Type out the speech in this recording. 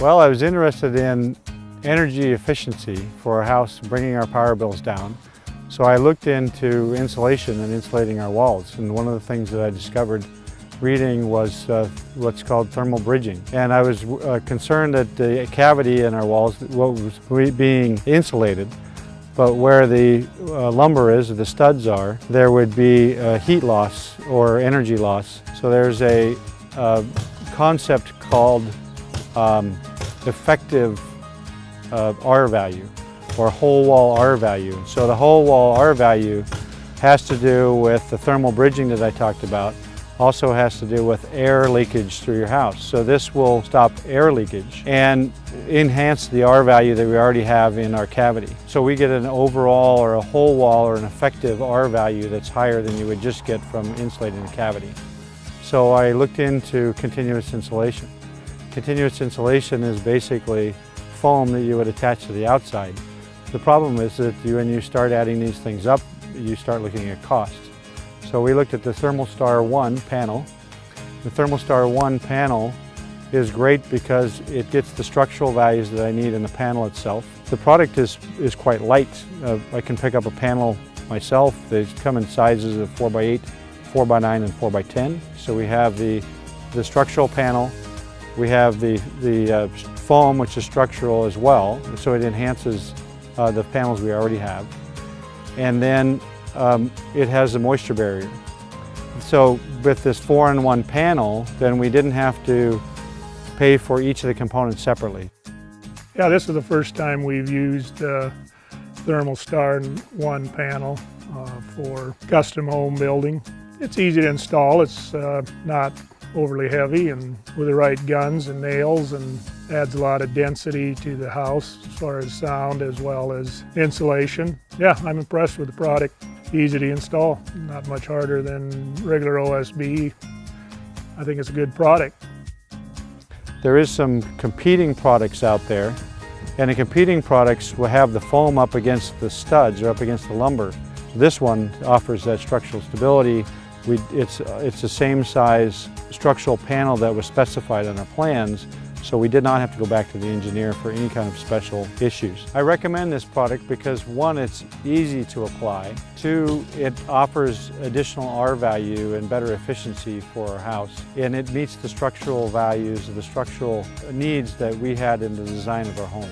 Well, I was interested in energy efficiency for our house, bringing our power bills down. So I looked into insulation and insulating our walls. And one of the things that I discovered reading was what's called thermal bridging. And I was concerned that the cavity in our walls was being insulated, but where the lumber is, or the studs are, there would be heat loss or energy loss. So there's a concept called effective R value, or whole wall R value. So the whole wall R value has to do with the thermal bridging that I talked about, also has to do with air leakage through your house. So this will stop air leakage and enhance the R value that we already have in our cavity. So we get an overall or a whole wall or an effective R value that's higher than you would just get from insulating the cavity. So I looked into continuous insulation. Continuous insulation is basically foam that you would attach to the outside. The problem is that when you start adding these things up, you start looking at cost. So we looked at the ThermalStar One panel. The ThermalStar One panel is great because it gets the structural values that I need in the panel itself. The product is quite light. I can pick up a panel myself. They come in sizes of 4x8, 4x9, and 4x10. So we have the structural panel. We have the foam, which is structural as well, so it enhances the panels we already have. And then it has a moisture barrier. So with this 4-in-1 panel, then we didn't have to pay for each of the components separately. Yeah, this is the first time we've used ThermalStar One panel for custom home building. It's easy to install. It's not overly heavy, and with the right guns and nails, and adds a lot of density to the house as far as sound as well as insulation. Yeah, I'm impressed with the product. Easy to install, not much harder than regular OSB. I think it's a good product. There is some competing products out there, and the competing products will have the foam up against the studs or up against the lumber. This one offers that structural stability. It's the same size structural panel that was specified on our plans, so we did not have to go back to the engineer for any kind of special issues. I recommend this product because, one, it's easy to apply. Two, it offers additional R value and better efficiency for our house. And it meets the structural values, the structural needs that we had in the design of our home.